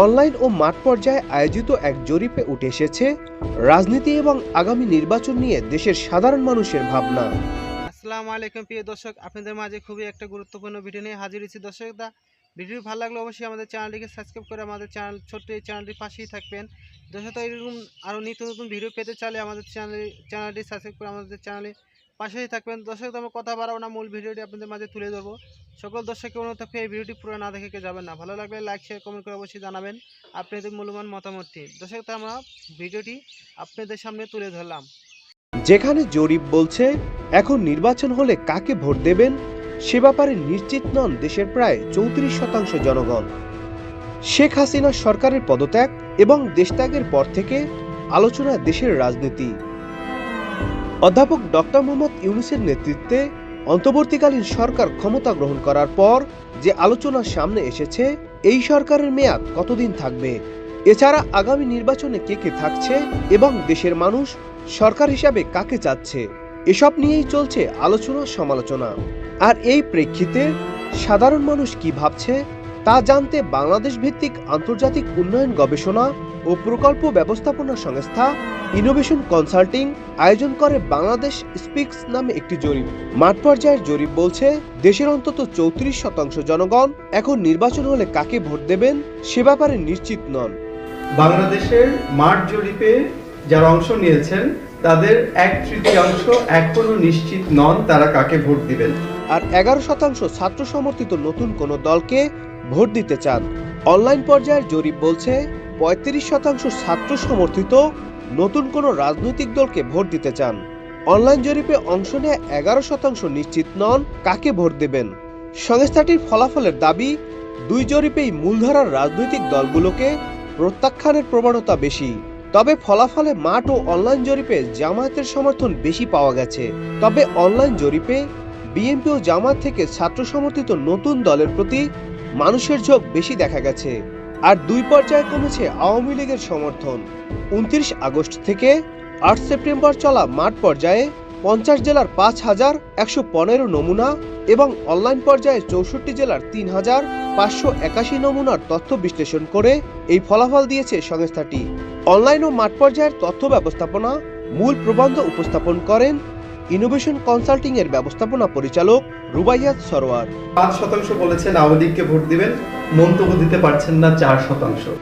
Online ও মাঠ পর্যায়ে আয়োজিত এক জরিপে উঠে এসেছে রাজনীতি এবং আগামী নির্বাচন নিয়ে দেশের সাধারণ মানুষের ভাবনা। আসসালামু আলাইকুম প্রিয় দর্শক, আপনাদের মাঝে খুবই একটা গুরুত্বপূর্ণ ভিডিও নিয়ে হাজির হয়েছি। দর্শক, ভিডিও ভালো লাগলে অবশ্যই আমাদের চ্যানেলটিকে সাবস্ক্রাইব করে আমাদের ছোট্ট এই চ্যানেলটির পাশেই থাকবেন। দর্শক, এরকম আরও নিত্য নতুন ভিডিও পেতে চাইলে আমাদের চ্যানেলটি সাবস্ক্রাইব করে আমাদের চ্যানেলের পাশেই থাকবেন। দর্শক, আমরা কথা বাড়াবো না, মূল ভিডিওটি আপনাদের মাঝে তুলে ধরবো। সকল দর্শককে অনুরোধ থাকবে এই ভিডিওটি পুরো না দেখে যাবেন না। ভালো লাগলে লাইক শেয়ার কমেন্ট করে অবশ্যই জানাবেন আপনাদের মূল্যবান মতামতটি। দর্শক, আমরা ভিডিওটি আপনাদের সামনে তুলে ধরলাম। যেখানে জরিপ বলছে এখন নির্বাচন হলে কাকে ভোট দেবেন সে ব্যাপারে নিশ্চিত নন দেশের প্রায় 34% জনগণ। শেখ হাসিনা সরকারের পদত্যাগ এবং দেশত্যাগের পর থেকে আলোচনায় দেশের রাজনীতি। অধ্যাপক ডক্টর মোহাম্মদ ইউনূসের নেতৃত্বে অন্তর্বর্তীকালীন সরকার ক্ষমতা গ্রহণ করার পর যে আলোচনার সামনে এসেছে এই সরকারের মেয়াদ কতদিন থাকবে, এছাড়া আগামী নির্বাচনে কে কে থাকছে এবং দেশের মানুষ সরকার হিসাবে কাকে চাচ্ছে, এসব নিয়েই চলছে আলোচনা সমালোচনা। আর এই প্রেক্ষিতে সাধারণ মানুষ কি ভাবছে তা জানতে বাংলাদেশ ভিত্তিক আন্তর্জাতিক উন্নয়ন গবেষণা ও প্রকল্প ব্যবস্থাপনা সংস্থা ইনোভেশন কনসাল্টিং আয়োজন করে বাংলাদেশ স্পিক্স নামে একটি জরিপ। মাঠ পর্যায়ের জরিপ বলছে দেশের অন্তত 34% জনগণ এখন নির্বাচন হলে কাকে ভোট দেবেন সে ব্যাপারে নিশ্চিত নন। বাংলাদেশের মাঠ জরিপে যারা অংশ নিয়েছেন তাদের 1/3 এখনো নিশ্চিত নন তারা কাকে ভোট দিবেন। আর 11% ছাত্র সমর্থিত নতুন কোনো দলকে ভোট দিতে চান। অনলাইন পর্যায়ের জরিপ বলছে 35% ছাত্র সমর্থিত নতুন কোনো রাজনৈতিক দলকে ভোট দিতে চান। অনলাইন জরিপে অংশ নেয়া 11% নিশ্চিত নন কাকে ভোট দেবেন। সংস্থাটির ফলাফলের দাবি, দুই জরিপেই মূলধারার রাজনৈতিক দলগুলোকে প্রত্যাখ্যানের প্রবণতা বেশি। তবে ফলাফলে মাঠ ও অনলাইন জরিপে জামায়াতের সমর্থন বেশি পাওয়া গেছে। তবে অনলাইন জরিপে বিএনপি ও জামায়াত থেকে ছাত্র সমর্থিত নতুন দলের প্রতি মানুষের ঝোঁক বেশি দেখা গেছে। আর দুই পর্যায়ে কমেছে আওয়ামী লীগের সমর্থন। 29 আগস্ট থেকে 8 সেপ্টেম্বর চলা মাঠ পর্যায়ে 50 জেলার 5115 নমুনা এবং অনলাইন পর্যায়ে 64 জেলার 3581 নমুনার তথ্য বিশ্লেষণ করে এই ফলাফল দিয়েছে সংস্থাটি। অনলাইন ও মাঠ পর্যায়ের তথ্য ব্যবস্থাপনা মূল প্রবন্ধ উপস্থাপন করেন ইনোভেশন কনসাল্টিং এর ব্যবস্থাপনা পরিচালক রুবাইয়াত সরোয়ার। 5% বলেছেন আওয়ামী লীগকে ভোট দিবেন, মন্তব্য দিতে পারছেন না 4%।